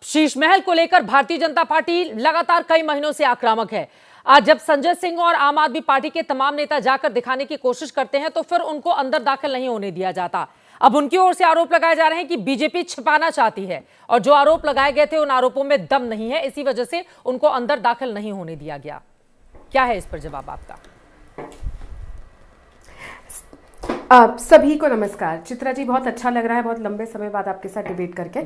शीश महल को लेकर भारतीय जनता पार्टी लगातार कई महीनों से आक्रामक है। आज जब संजय सिंह और आम आदमी पार्टी के तमाम नेता जाकर दिखाने की कोशिश करते हैं तो फिर उनको अंदर दाखिल नहीं होने दिया जाता। अब उनकी ओर से आरोप लगाए जा रहे हैं कि बीजेपी छिपाना चाहती है और जो आरोप लगाए गए थे उन आरोपों में दम नहीं है, इसी वजह से उनको अंदर दाखिल नहीं होने दिया गया। क्या है इस पर जवाब आपका? सभी को नमस्कार। चित्रा जी, बहुत अच्छा लग रहा है बहुत लंबे समय बाद आपके साथ डिबेट करके।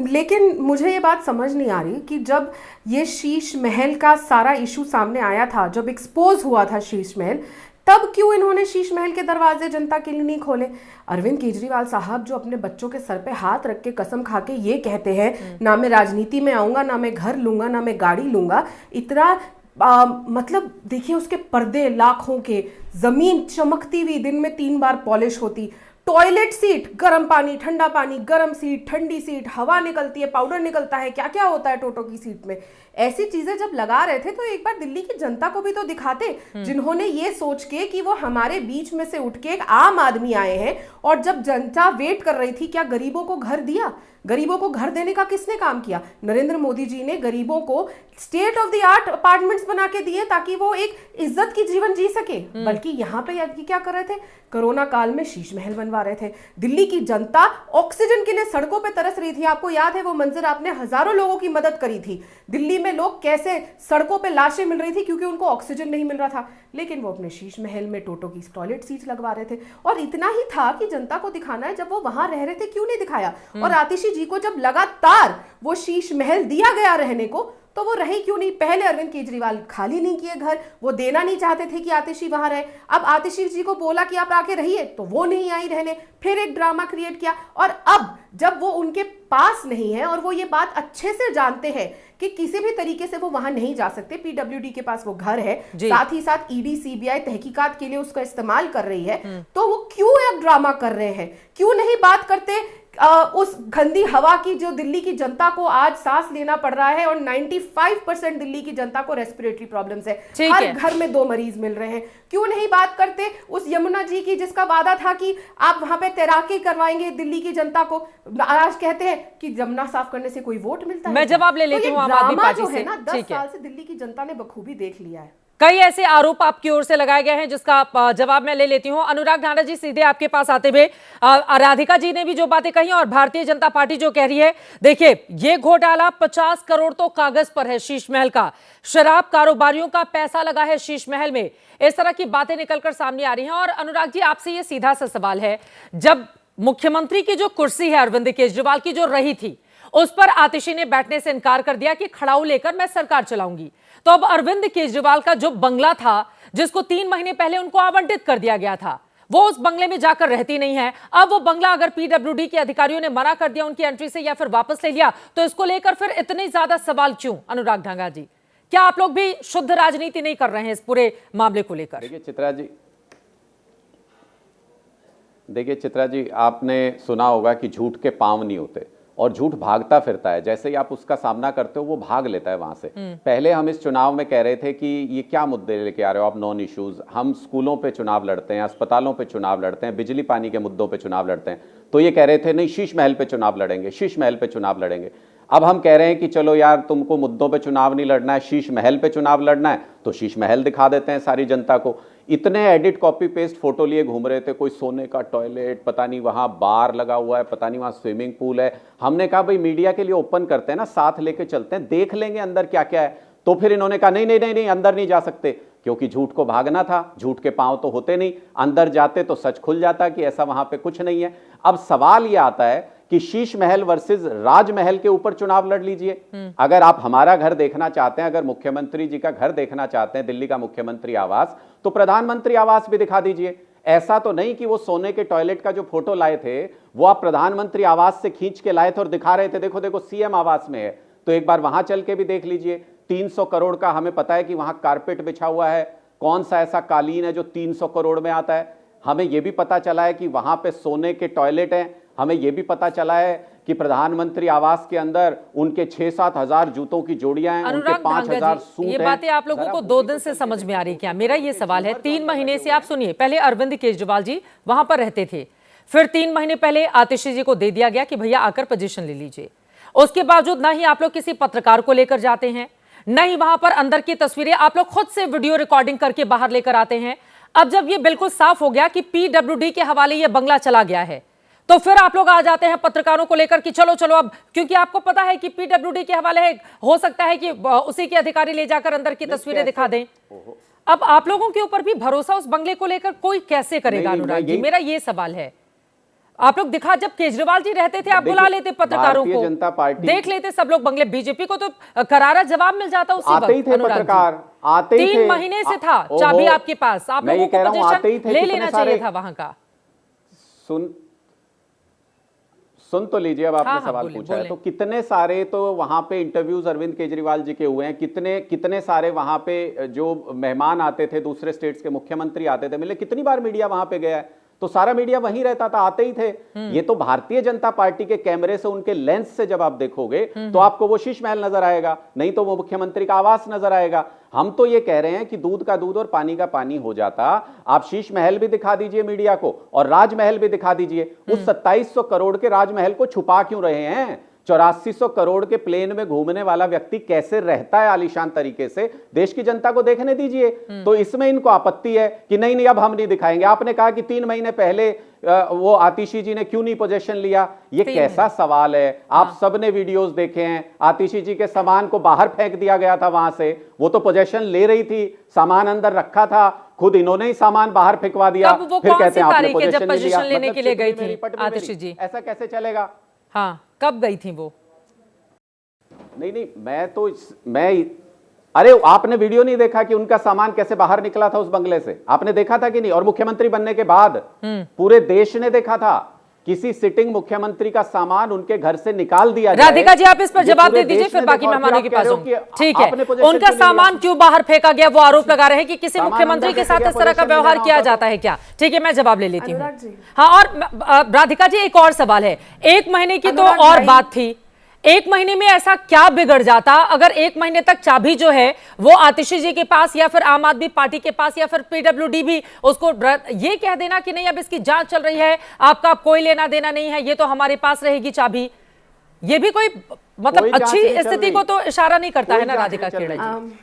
लेकिन मुझे ये बात समझ नहीं आ रही कि जब ये शीश महल का सारा इशू सामने आया था, जब एक्सपोज हुआ था शीश महल, तब क्यों इन्होंने शीश महल के दरवाजे जनता के लिए नहीं खोले? अरविंद केजरीवाल साहब जो अपने बच्चों के सर पे हाथ रख के कसम खा के ये कहते हैं, ना मैं राजनीति में आऊंगा, ना मैं घर लूंगा, ना मैं गाड़ी लूंगा, इतना मतलब देखिए उसके पर्दे लाखों के, जमीन चमकती हुई, दिन में 3 बार पॉलिश होती, टॉयलेट सीट गर्म पानी ठंडा पानी, गर्म सीट ठंडी सीट, हवा निकलती है, पाउडर निकलता है, क्या क्या होता है टोटो की सीट में। ऐसी चीजें जब लगा रहे थे तो एक बार दिल्ली की जनता को भी तो दिखाते, जिन्होंने ये सोच के कि वो हमारे बीच में से उठ के एक आम आदमी आए हैं। और जब जनता वेट कर रही थी, क्या गरीबों को घर दिया? गरीबों को घर देने का किसने काम किया? नरेंद्र मोदी जी ने गरीबों को state of the art apartments बना के दिए ताकि वो एक इज्जत की जीवन जी सके। बल्कि यहाँ पे क्या कर रहे थे? कोरोना काल में शीश महल बनवा रहे थे। दिल्ली की जनता ऑक्सीजन के लिए सड़कों पे तरस रही थी। आपको याद है वो मंजर, आपने हजारों लोगों की मदद करी थी। दिल्ली में लोग कैसे सड़कों पे लाशें मिल रही थी क्योंकि उनको ऑक्सीजन नहीं मिल रहा था, लेकिन वो अपने शीश महल में टोटो की टॉयलेट सीट लगवा रहे थे। और इतना ही था कि जनता को दिखाना है, जब वो वहां रह रहे थे क्यों नहीं दिखाया? और आतिशी जी को जब लगातार वो शीश महल दिया गया रहने को, तो वो रही क्यों नहीं? पहले अरविंद केजरीवाल खाली नहीं किए घर, वो देना नहीं चाहते थे कि आतिशी वहां रहे। अब आतिशी जी को बोला कि आप आके रहिए, तो वो नहीं आई रहने, फिर एक ड्रामा क्रिएट किया। और अब जब वो उनके पास नहीं है और वो ये बात अच्छे से जानते हैं कि किसी भी तरीके से वो वहां नहीं जा सकते, पीडब्ल्यूडी के पास वो घर है, साथ ही साथ ईडी सीबीआई तहकीकात के लिए उसका इस्तेमाल कर रही है, तो वो क्यों अब ड्रामा कर रहे हैं? क्यों नहीं बात करते उस गंदी हवा की जो दिल्ली की जनता को आज सांस लेना पड़ रहा है? और 95% दिल्ली की जनता को रेस्पिरेटरी प्रॉब्लम्स है, हर घर में 2 मरीज मिल रहे हैं। क्यों नहीं बात करते उस यमुना जी की जिसका वादा था कि आप वहां पे तैराकी करवाएंगे दिल्ली की जनता को? आज कहते हैं कि यमुना साफ करने से कोई वोट मिलता है। मैं जवाब ले लेती हूँ आम आदमी पार्टी से। 10 साल से दिल्ली की जनता ने बखूबी देख लिया है। कई ऐसे आरोप आपकी ओर से लगाए गए हैं जिसका जवाब मैं ले लेती हूं। अनुराग ढांडा जी, सीधे आपके पास आते हुए, राधिका जी ने भी जो बातें कही और भारतीय जनता पार्टी जो कह रही है, देखिए ये घोटाला 50 करोड़ तो कागज पर है शीश महल का, शराब कारोबारियों का पैसा लगा है शीश महल में, इस तरह की बातें निकलकर सामने आ रही हैं। और अनुराग जी, आपसे ये सीधा सा सवाल है, जब मुख्यमंत्री की जो कुर्सी है अरविंद केजरीवाल की जो रही थी, उस पर आतिशी ने बैठने से इनकार कर दिया कि खड़ाऊ लेकर मैं सरकार चलाऊंगी, तो अब अरविंद केजरीवाल का जो बंगला था जिसको 3 महीने पहले उनको आवंटित कर दिया गया था, वो उस बंगले में जाकर रहती नहीं है। अब वो बंगला अगर पीडब्ल्यूडी के अधिकारियों ने मना कर दिया उनकी एंट्री से या फिर वापस ले लिया, तो इसको लेकर फिर इतने ज्यादा सवाल क्यों? अनुराग ढांगा जी, क्या आप लोग भी शुद्ध राजनीति नहीं कर रहे हैं इस पूरे मामले को लेकर? देखिए चित्रा जी, आपने सुना होगा कि झूठ के पांव नहीं होते और झूठ भागता फिरता है। जैसे ही आप उसका सामना करते हो वो भाग लेता है वहां से। पहले हम इस चुनाव में कह रहे थे कि ये क्या मुद्दे लेके आ रहे हो आप, नॉन इश्यूज। हम स्कूलों पे चुनाव लड़ते हैं, अस्पतालों पे चुनाव लड़ते हैं, बिजली पानी के मुद्दों पे चुनाव लड़ते हैं, तो ये कह रहे थे नहीं शीश महल पे चुनाव लड़ेंगे, शीश महल पे चुनाव लड़ेंगे। अब हम कह रहे हैं कि चलो यार, तुमको मुद्दों पे चुनाव नहीं लड़ना है, शीश महल पे चुनाव लड़ना है, तो शीश महल दिखा देते हैं सारी जनता को। इतने एडिट कॉपी पेस्ट फोटो लिए घूम रहे थे, कोई सोने का टॉयलेट, पता नहीं वहां बार लगा हुआ है, पता नहीं वहां स्विमिंग पूल है। हमने कहा भाई मीडिया के लिए ओपन करते हैं ना, साथ लेके चलते हैं, देख लेंगे अंदर क्या क्या है। तो फिर इन्होंने कहा नहीं नहीं नहीं नहीं, अंदर नहीं जा सकते, क्योंकि झूठ को भागना था, झूठ के पांव तो होते नहीं, अंदर जाते तो सच खुल जाता कि ऐसा वहां पे कुछ नहीं है। अब सवाल यह आता है कि शीश महल वर्सेस राजमहल के ऊपर चुनाव लड़ लीजिए। अगर आप हमारा घर देखना चाहते हैं, अगर मुख्यमंत्री जी का घर देखना चाहते हैं, दिल्ली का मुख्यमंत्री आवास, तो प्रधानमंत्री आवास भी दिखा दीजिए। ऐसा तो नहीं कि वो सोने के टॉयलेट का जो फोटो लाए थे वो आप प्रधानमंत्री आवास से खींच के लाए थे और दिखा रहे थे देखो देखो सीएम आवास में है, तो एक बार वहां चल के भी देख लीजिए। 300 करोड़ का हमें पता है कि वहां कारपेट बिछा हुआ है, कौन सा ऐसा कालीन है जो 300 करोड़ में आता है? हमें यह भी पता चला है कि वहां पे सोने के टॉयलेट हैं। हमें यह भी पता चला है कि प्रधानमंत्री आवास के अंदर उनके 6-7 हजार जूतों की जोड़ियां हैं, उनके 5,000 सूट हैं। ये बातें आप लोगों को 2 दिन से समझ में आ रही क्या? मेरा ये सवाल है, 3 महीने से आप सुनिए, पहले अरविंद केजरीवाल जी वहां पर रहते थे, फिर 3 महीने पहले आतिशी जी को दे दिया गया कि भैया आकर पोजीशन ले लीजिए, उसके बावजूद ना ही आप लोग किसी पत्रकार को लेकर जाते हैं, न ही वहां पर अंदर की तस्वीरें आप लोग खुद से वीडियो रिकॉर्डिंग करके बाहर लेकर आते हैं। अब जब ये बिल्कुल साफ हो गया कि पीडब्ल्यूडी के हवाले ये बंगला चला गया है, तो फिर आप लोग आ जाते हैं पत्रकारों को लेकर कि चलो चलो अब, क्योंकि आपको पता है कि पीडब्ल्यूडी के हवाले है, हो सकता है कि उसी के अधिकारी ले जाकर अंदर की तस्वीरें दिखा दें। अब आप लोगों के ऊपर भी भरोसा उस बंगले को लेकर कोई कैसे करेगा अनुराग जी? मेरा ये सवाल है। आप लोग दिखा, जब केजरीवाल जी रहते थे आप बुला लेते पत्रकारों को, जनता पार्टी देख लेते सब लोग बंगले। बीजेपी को तो करारा जवाब मिल जाता उसी वक्त। आते ही थे पत्रकार, आते ही थे। 3 महीने से था चाबी आपके पास, आप लोगों को पोजीशन ले लेना चाहिए था वहां का। सुन तो लीजिए, अब आपने सवाल पूछा है तो कितने सारे तो वहां पे इंटरव्यूज अरविंद केजरीवाल जी के हुए हैं, कितने सारे वहां पे जो मेहमान आते थे, दूसरे स्टेट्स के मुख्यमंत्री आते थे मिले, कितनी बार मीडिया वहां पे गया है, तो सारा मीडिया वहीं रहता था, आते ही थे। ये तो भारतीय जनता पार्टी के कैमरे से, उनके लेंस से जब आप देखोगे तो आपको वो शीश महल नजर आएगा, नहीं तो वो मुख्यमंत्री का आवास नजर आएगा। हम तो ये कह रहे हैं कि दूध का दूध और पानी का पानी हो जाता। आप शीश महल भी दिखा दीजिए मीडिया को और राजमहल भी दिखा दीजिए। उस 2700 करोड़ के राजमहल को छुपा क्यों रहे हैं? 8400 करोड़ के प्लेन में घूमने वाला व्यक्ति कैसे रहता है आलीशान तरीके से, देश की जनता को देखने दीजिए। तो इसमें इनको आपत्ति है कि नहीं नहीं अब हम नहीं दिखाएंगे। आपने कहा कि 3 महीने पहले वो आतिशी जी ने क्यों नहीं पोजीशन लिया, ये कैसा सवाल है? आप सबने वीडियोस देखे हैं, आतिशी जी के सामान को बाहर फेंक दिया गया था वहां से, वो तो पोजीशन ले रही थी, सामान अंदर रखा था, खुद इन्होंने ही सामान बाहर फेंकवा दिया, फिर कहते हैं आपने पोजीशन लेने के लिए गई थी आतिशी जी, ऐसा कैसे चलेगा? हाँ, कब गई थी वो? नहीं, मैं अरे आपने वीडियो नहीं देखा कि उनका सामान कैसे बाहर निकला था उस बंगले से? आपने देखा था कि नहीं? और मुख्यमंत्री बनने के बाद पूरे देश ने देखा था किसी सिटिंग मुख्यमंत्री का सामान उनके घर से निकाल दिया जाए। राधिका जी आप इस पर जवाब दे दीजिए, फिर बाकी मेहमानों के पास आऊंगी। ठीक है, उनका सामान क्यों बाहर फेंका गया, वो आरोप लगा रहे हैं कि किसी मुख्यमंत्री के साथ इस तरह का व्यवहार किया जाता है क्या? ठीक है, मैं जवाब ले लेती हूँ। हाँ, और राधिका जी एक और सवाल है, 1 महीने की तो और बात थी, 1 महीने में ऐसा क्या बिगड़ जाता अगर 1 महीने तक चाबी जो है वो आतिशी जी के पास या फिर आम आदमी पार्टी के पास या फिर पीडब्ल्यूडी भी उसको ये कह देना कि नहीं अब इसकी जांच चल रही है, आपका कोई लेना देना नहीं है, ये तो हमारे पास रहेगी चाबी। ये भी कोई मतलब अच्छी स्थिति को तो इशारा नहीं करता है ना राधिका खेड़ा जी?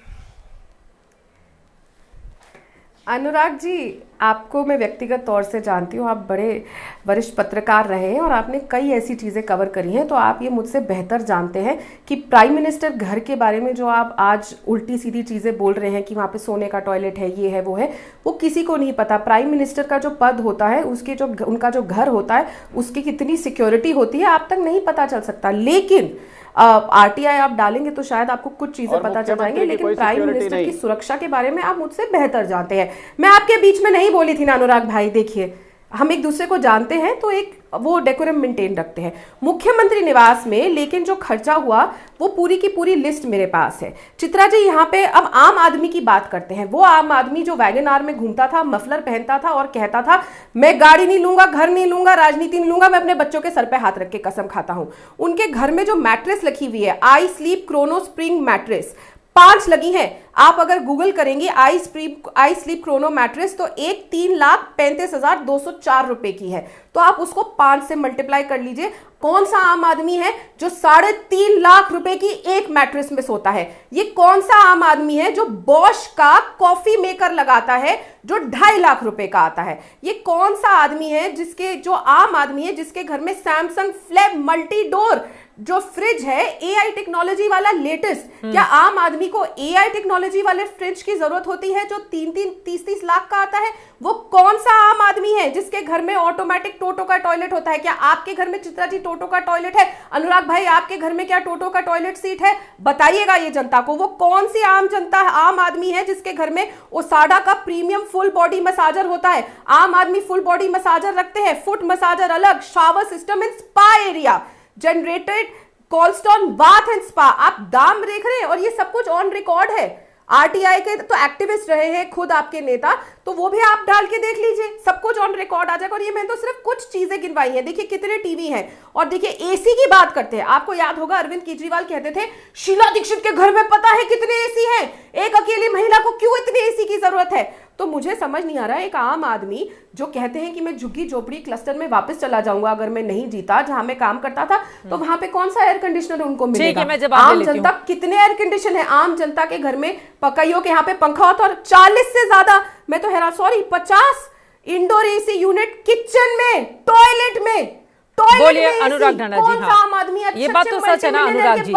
अनुराग जी, आपको मैं व्यक्तिगत तौर से जानती हूँ, आप बड़े वरिष्ठ पत्रकार रहे हैं और आपने कई ऐसी चीज़ें कवर करी हैं, तो आप ये मुझसे बेहतर जानते हैं कि प्राइम मिनिस्टर घर के बारे में जो आप आज उल्टी सीधी चीज़ें बोल रहे हैं कि वहाँ पे सोने का टॉयलेट है, ये है वो है, वो किसी को नहीं पता। प्राइम मिनिस्टर का जो पद होता है, उसके जो उनका जो घर होता है, उसकी कितनी सिक्योरिटी होती है आप तक नहीं पता चल सकता। लेकिन आरटीआई आप डालेंगे तो शायद आपको कुछ चीजें पता चल जाएंगी, लेकिन प्राइम मिनिस्टर की सुरक्षा के बारे में आप मुझसे बेहतर जानते हैं। मैं आपके बीच में नहीं बोली थी ना अनुराग भाई, देखिए हम एक दूसरे को जानते हैं तो एक वो डेकोरम मेंटेन रखते हैं मुख्यमंत्री निवास में। लेकिन जो खर्चा हुआ वो पूरी की पूरी लिस्ट मेरे पास है। चित्रा जी, यहाँ पे अब आम आदमी की बात करते हैं। वो आम आदमी जो वैगन आर में घूमता था, मफलर पहनता था और कहता था मैं गाड़ी नहीं लूंगा, घर नहीं लूंगा, राजनीति नहीं लूंगा, मैं अपने बच्चों के सर पे हाथ रख के कसम खाता हूं। उनके घर में जो मैट्रेस रखी हुई है, I sleep Chrono spring mattress, 5 लगी हैं। आप अगर गूगल करेंगे आई स्लीप क्रोनो मैट्रेस तो एक 3,35,204 रुपए की है। तो आप उसको 5 से मल्टीप्लाई कर लीजिए। कौन सा आम आदमी है जो 3.5 लाख रुपए की एक मैट्रेस में सोता है? ये कौन सा आम आदमी है जो बॉश का कॉफी मेकर लगाता है जो 2.5 लाख रुपए का आता है? ये कौन सा आदमी है जो आम आदमी है जिसके घर में सैमसंग फ्लैप मल्टी डोर जो फ्रिज है, एआई टेक्नोलॉजी वाला लेटेस्ट? क्या आम आदमी को एआई टेक्नोलॉजी वाले फ्रिज की जरूरत होती है जो 30 लाख का आता है? वो कौन सा आम आदमी है जिसके घर में ऑटोमेटिक टोटो का टॉयलेट होता है? क्या आपके घर में चित्रा जी टोटो का टॉयलेट है? अनुराग भाई, आपके घर में क्या टोटो का टॉयलेट सीट है? बताइएगा ये जनता को। वो कौन सी आम आदमी है जिसके घर में ओसाडा का प्रीमियम फुल बॉडी मसाजर होता है? आम आदमी फुल बॉडी मसाजर रखते हैं, फुट मसाजर अलग, shower system in spa area, generated cold stone bath and spa. आप दाम देख रहे हैं और ये सब कुछ ऑन रिकॉर्ड है। आरटीआई के तो एक्टिविस्ट रहे हैं खुद आपके नेता, तो वो भी आप डाल के देख लीजिए, सब कुछ ऑन रिकॉर्ड आ जाएगा। और ये मैंने तो सिर्फ कुछ चीजें गिनवाई हैं। देखिए कितने टीवी हैं। और देखिए एसी की बात करते हैं, आपको याद होगा अरविंद केजरीवाल कहते थे शीला दीक्षित के घर में पता है कितने एसी हैं, एक अकेली महिला को क्यों इतने एसी की जरूरत है? तो मुझे समझ नहीं आ रहा है, एक आम आदमी जो कहते हैं कि मैं झुग्गी झोपड़ी क्लस्टर में वापस चला जाऊंगा अगर मैं नहीं जीता, जहां मैं काम करता था, तो वहां पे कौन सा एयर कंडीशनर उनको मिलेगा? मैं जवाब ले आम लेती जनता, कितने एयर कंडीशन है आम जनता के घर में? पकाइयों के यहाँ पे पंखा होता है और 40 से ज्यादा, मैं तो हैरान, sorry 50 indoor AC unit kitchen में, टॉयलेट में। बोलिए अनुराग ढांडा जी। हाँ, ये बात तो सच है ना अनुराग जी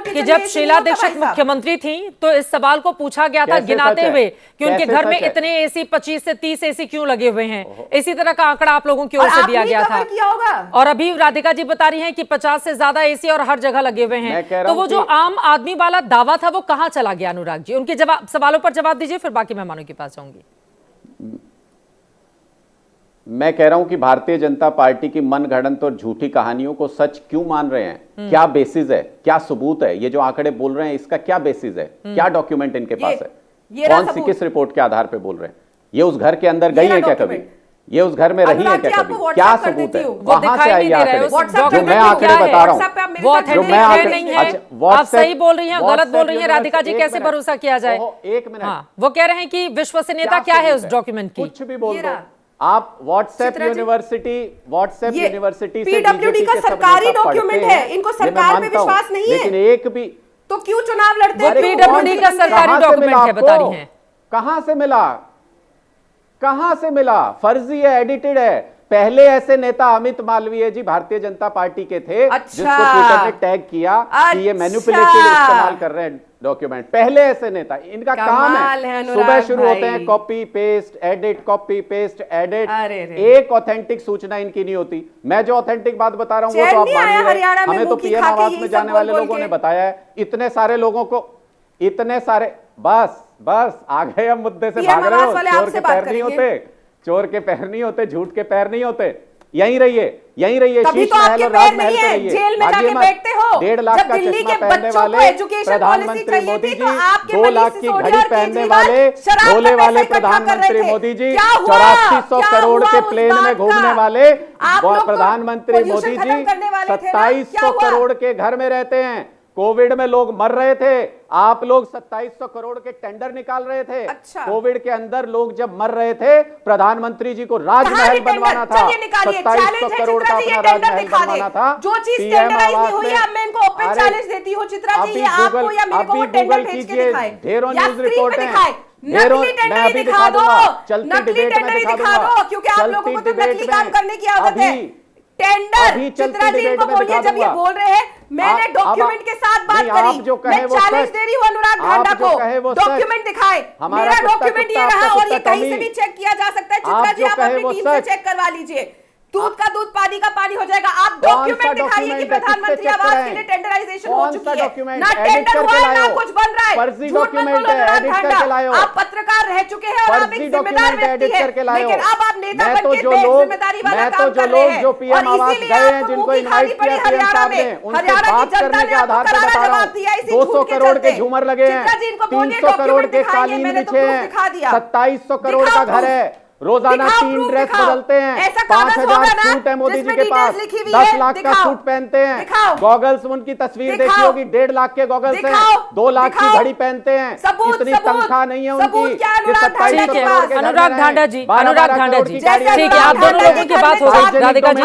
कि जब शीला दीक्षित मुख्यमंत्री थी तो इस सवाल को पूछा गया था गिनाते हुए कि उनके घर में इतने एसी 25 से 30 एसी क्यों लगे हुए हैं। इसी तरह का आंकड़ा आप लोगों की ओर से दिया गया था और अभी राधिका जी बता रही हैं कि 50 से ज्यादा एसी और हर जगह लगे हुए हैं। तो वो जो आम आदमी वाला दावा था वो कहाँ चला गया अनुराग जी? उनके सवालों पर जवाब दीजिए, फिर बाकी मेहमानों के पास जाऊंगी। मैं कह रहा हूं कि भारतीय जनता पार्टी की मनगढ़ंत और झूठी कहानियों को सच क्यों मान रहे हैं? क्या बेसिस है, क्या सबूत है? ये जो आंकड़े बोल रहे हैं इसका क्या बेसिस है, क्या डॉक्यूमेंट इनके पास है? कौन सी किस रिपोर्ट के आधार पे बोल रहे हैं? ये उस घर के अंदर गई है क्या कभी? ये उस घर में रही है क्या कभी? क्या सबूत है? वहां से आई आंकड़े? जो मैं आंकड़े बता रहा हूँ, वो ऑथेंटिक नहीं है। आप सही बोल रही हैं, गलत बोल रही हैं राधिका जी, कैसे भरोसा किया जाए? एक मिनट, वो कह रहे हैं कि विश्वसनीयता क्या है उस डॉक्यूमेंट की? कुछ भी बोल दो आप। व्हाट्सएप यूनिवर्सिटी से पीडब्ल्यूडी का सरकारी डॉक्यूमेंट है, इनको सरकार पे विश्वास नहीं है, लेकिन एक भी तो क्यों चुनाव लड़ते हैं? पीडब्ल्यूडी का सरकारी डॉक्यूमेंट है, बता रही हैं। कहां से मिला? कहां से मिला? फर्जी है, एडिटेड है। पहले ऐसे नेता अमित मालवीय जी भारतीय जनता पार्टी के थे, जिसको ट्विटर ने टैग किया कि ये मैनिपुलेटेड इस्तेमाल कर रहे हैं डॉक्यूमेंट। पहले ऐसे नेता, इनका काम है सुबह शुरू होते हैं copy paste edit, copy paste edit, एक ऑथेंटिक सूचना इनकी नहीं होती। मैं जो ऑथेंटिक बात बता रहा हूं वो तो आप मान लीजिए, हमें तो पीएम आवास में जाने वाले लोगों ने बताया है। इतने सारे लोगों को, इतने सारे, बस आ गए हम मुद्दे से भाग रहे हो। चोर के पैर नहीं होते, चोर के पैर नहीं होते, झूठ के पैर नहीं होते। यहीं रहिए शीश महल और राजमहल पे रहिए, जेल में जाके बैठते हो। 1.5 लाख का चश्मा पहनने वाले प्रधानमंत्री मोदी जी, 2 लाख की घड़ी पहनने वाले भोले वाले प्रधानमंत्री मोदी जी, 8400 करोड़ के प्लेन में घूमने वाले प्रधानमंत्री मोदी जी, 2700 करोड़ के घर में रहते हैं। कोविड में लोग मर रहे थे, आप लोग 2700 करोड़ के टेंडर निकाल रहे थे। कोविड के अंदर लोग जब मर रहे थे, प्रधानमंत्री जी को राजमहल बनवाना था, 2700 करोड़ का अपना राजमहल बनवाना था। जो चीज टेंडराइज नहीं हुई है, अब मैं इनको ओपन चैलेंज देती हूं चित्रा जी, ये आपको या मेरे को टेंडर भेज के दिखाएं, ढेरों न्यूज रिपोर्ट है, नकली टेंडर दिखा दो, नकली टेंडर दिखा दो, क्योंकि आप लोगों को तो नकली काम करने की आदत है। टेंडर चित्रा जी इनको बोलिए, जब ये बोल रहे हैं मैंने डॉक्यूमेंट के साथ बात करी, मैं चैलेंज दे रही हूं अनुराग ढांडा को, डॉक्यूमेंट दिखाए। मेरा डॉक्यूमेंट ये रहा और ये कहीं से भी चेक किया जा सकता है। चित्रा जी आप अपनी टीम से चेक करवा लीजिए, दूध का दूध पानी का पानी हो जाएगा। आप डॉक्यूमेंट दिखाइए कि प्रधानमंत्री आवास के लिए टेंडराइजेशन हो चुकी है, ना टेंडर हुआ है ना कुछ बन रहा है। झूठ मत बोलो अनुराग ढांडा, आप पत्रकार रह चुके हैं और आप एक जिम्मेदार व्यक्ति हैं, लेकिन अब आप नेता बन के बेजिम्मेदारी वाला काम कर रहे हैं। और इसीलिए आपको मुंह की खानी पड़ी हरियाणा में। हरियाणा की जनता ने आपको करारा जवाब दिया इसी 200 करोड़ के झूमर लगे हैं, 300 करोड़ के कालीन बिछे हैं, 2700 करोड़ का घर है, रोजाना 3 ड्रेस बदलते हैं, 5000 सूट है मोदी जी के पास, 10 लाख का सूट पहनते हैं, गॉगल्स उनकी तस्वीर देखी होगी, 1.5 लाख के गॉगल्स हैं, 2 लाख की घड़ी पहनते हैं। इतनी तनख्वाह नहीं है उनकी कि 2700 करोड़ के अनुराग ढांडा जी, ठीक है, आप दोनों लोगों की बात हो गई राधिका जी।